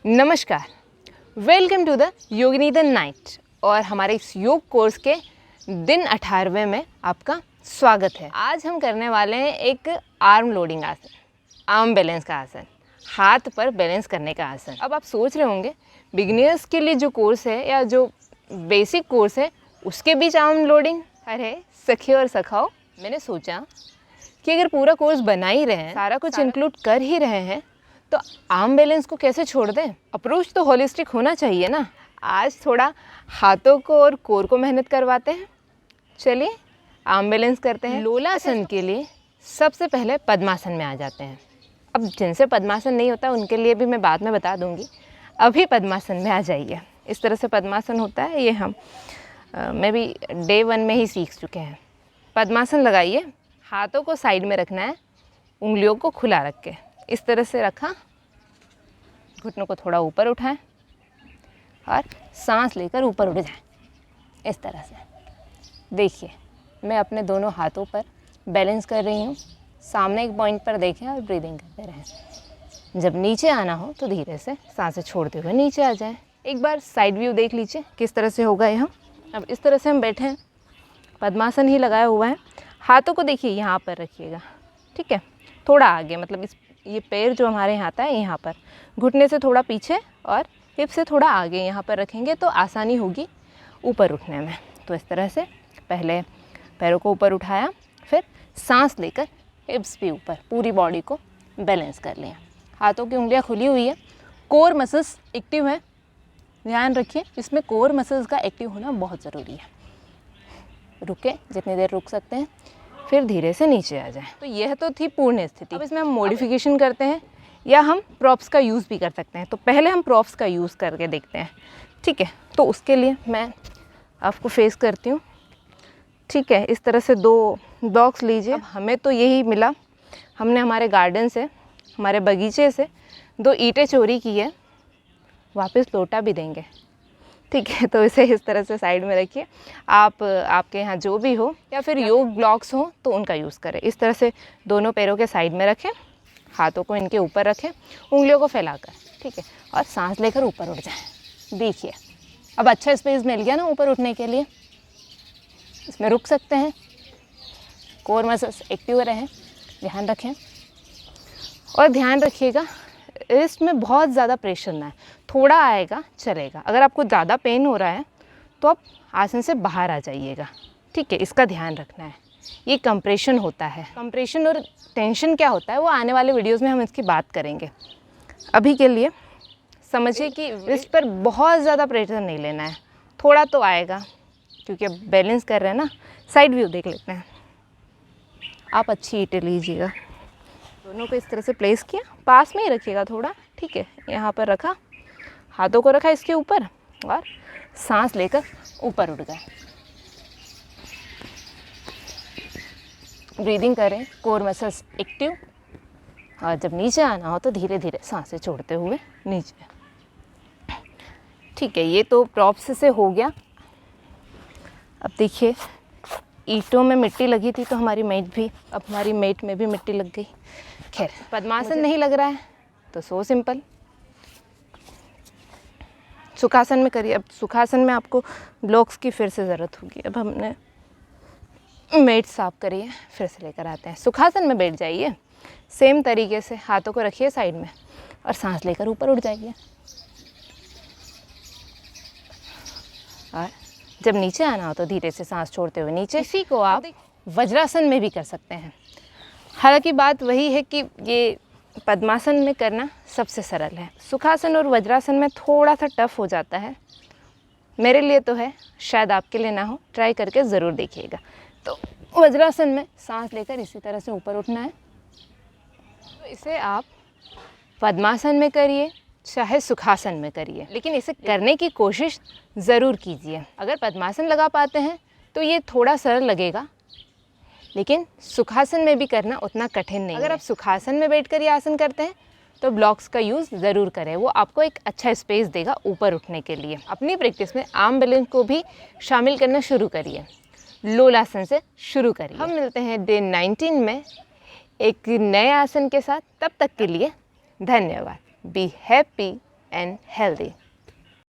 नमस्कार, welcome to the Yogini the night और हमारे इस योग कोर्स के दिन 18वें में आपका स्वागत है। आज हम करने वाले हैं एक आर्म लोडिंग आसन, आर्म बैलेंस का आसन, हाथ पर बैलेंस करने का आसन। अब आप सोच रहे होंगे बिगिनर्स के लिए जो कोर्स है या जो बेसिक कोर्स है उसके बीच आर्म लोडिंग। अरे सखी और सखाओ, मैंने सोचा कि अगर पूरा कोर्स बना ही रहे हैं, सारा कुछ इंक्लूड कर ही रहे हैं, तो आर्म बैलेंस को कैसे छोड़ दें। अप्रोच तो होलिस्टिक होना चाहिए ना। आज थोड़ा हाथों को और कोर को मेहनत करवाते हैं। चलिए आर्म बैलेंस करते हैं। लोलासन के लिए सबसे पहले पद्मासन में आ जाते हैं। अब जिनसे पद्मासन नहीं होता उनके लिए भी मैं बाद में बता दूंगी। अभी पद्मासन में आ जाइए। इस तरह से पद्मासन होता है। ये हम मैं भी डे 1 में ही सीख चुके हैं। पद्मासन लगाइए, हाथों को साइड में रखना है, उंगलियों को खुला रख के इस तरह से रखा, घुटनों को थोड़ा ऊपर उठाएं और सांस लेकर ऊपर उठ जाएं। इस तरह से देखिए, मैं अपने दोनों हाथों पर बैलेंस कर रही हूँ। सामने एक पॉइंट पर देखें और ब्रीदिंग करते रहें। जब नीचे आना हो तो धीरे से सांसें छोड़ते हुए नीचे आ जाएं। एक बार साइड व्यू देख लीजिए किस तरह से होगा यहाँ। अब इस तरह से हम बैठे हैं, पद्मासन ही लगाया हुआ है। हाथों को देखिए यहाँ पर रखिएगा, ठीक है, थोड़ा आगे, मतलब ये पैर जो हमारे यहाँ आता है यहाँ पर, घुटने से थोड़ा पीछे और हिप से थोड़ा आगे यहाँ पर रखेंगे तो आसानी होगी ऊपर उठने में। तो इस तरह से पहले पैरों को ऊपर उठाया, फिर सांस लेकर हिप्स भी ऊपर, पूरी बॉडी को बैलेंस कर लिया। हाथों की उंगलियाँ खुली हुई है, कोर मसल्स एक्टिव है। ध्यान रखिए, इसमें कोर मसल्स का एक्टिव होना बहुत ज़रूरी है। रुके, जितनी देर रुक सकते हैं, फिर धीरे से नीचे आ जाए। तो यह तो थी पूर्ण स्थिति। अब इसमें हम मॉडिफिकेशन करते हैं या हम प्रॉप्स का यूज़ भी कर सकते हैं। तो पहले हम प्रॉप्स का यूज़ करके देखते हैं, ठीक है। तो उसके लिए मैं आपको फेस करती हूँ, ठीक है। इस तरह से 2 बॉक्स लीजिए। अब हमें तो यही मिला, हमने हमारे गार्डन से, हमारे बगीचे से 2 ईंटें चोरी की है, वापस लौटा भी देंगे, ठीक है। तो इसे इस तरह से साइड में रखिए। आपके यहाँ जो भी हो या फिर योग ब्लॉक्स हो तो उनका यूज़ करें। इस तरह से दोनों पैरों के साइड में रखें, हाथों को इनके ऊपर रखें, उंगलियों को फैलाकर, ठीक है, और सांस लेकर ऊपर उठ जाएं। देखिए अब अच्छा स्पेस मिल गया ना ऊपर उठने के लिए। इसमें रुक सकते हैं, कोर मसल्स एक्टिव रहें। ध्यान रखें और ध्यान रखिएगा रिस्ट में बहुत ज़्यादा प्रेशर ना है, थोड़ा आएगा चलेगा। अगर आपको ज़्यादा पेन हो रहा है तो आप आसन से बाहर आ जाइएगा, ठीक है। इसका ध्यान रखना है। ये कंप्रेशन होता है। कंप्रेशन और टेंशन क्या होता है वो आने वाले वीडियोस में हम इसकी बात करेंगे। अभी के लिए समझिए कि रिस्ट पर बहुत ज़्यादा प्रेशर नहीं लेना है, थोड़ा तो आएगा क्योंकि अब बैलेंस कर रहे हैं ना। साइड व्यू देख लेते हैं। आप अच्छी ईंटें लीजिएगा, दोनों को इस तरह से प्लेस किया, पास में ही रखिएगा थोड़ा, ठीक है। यहाँ पर रखा, हाथों को रखा इसके ऊपर और सांस लेकर ऊपर उठ गए। ब्रीदिंग करें, कोर मसल्स एक्टिव। और जब नीचे आना हो तो धीरे धीरे सांसें छोड़ते हुए नीचे, ठीक है। ये तो प्रॉप्स से हो गया। अब देखिए, ईंटों में मिट्टी लगी थी तो हमारी मेट में भी मिट्टी लग गई। खैर, पद्मासन नहीं लग रहा है तो सो सिंपल सुखासन में करिए। अब सुखासन में आपको ब्लॉक्स की फिर से ज़रूरत होगी। अब हमने मेट साफ करिए, फिर से लेकर आते हैं। सुखासन में बैठ जाइए, सेम तरीके से हाथों को रखिए साइड में और सांस लेकर ऊपर उठ जाइए। और जब नीचे आना हो तो धीरे से सांस छोड़ते हुए नीचे। इसी को आप वज्रासन में भी कर सकते हैं। हालांकि बात वही है कि ये पद्मासन में करना सबसे सरल है। सुखासन और वज्रासन में थोड़ा सा टफ हो जाता है, मेरे लिए तो है, शायद आपके लिए ना हो। ट्राई करके ज़रूर देखिएगा। तो वज्रासन में सांस लेकर इसी तरह से ऊपर उठना है। तो इसे आप पद्मासन में करिए चाहे सुखासन में करिए, लेकिन इसे करने की कोशिश ज़रूर कीजिए। अगर पद्मासन लगा पाते हैं तो ये थोड़ा सरल लगेगा, लेकिन सुखासन में भी करना उतना कठिन नहीं है। अगर आप सुखासन में बैठकर ये आसन करते हैं तो ब्लॉक्स का यूज़ ज़रूर करें, वो आपको एक अच्छा स्पेस देगा ऊपर उठने के लिए। अपनी प्रैक्टिस में आर्म बैलेंस को भी शामिल करना शुरू करिए, लोलासन से शुरू करिए। हम मिलते हैं डे 19 में एक नए आसन के साथ। तब तक के लिए धन्यवाद। Be happy and healthy.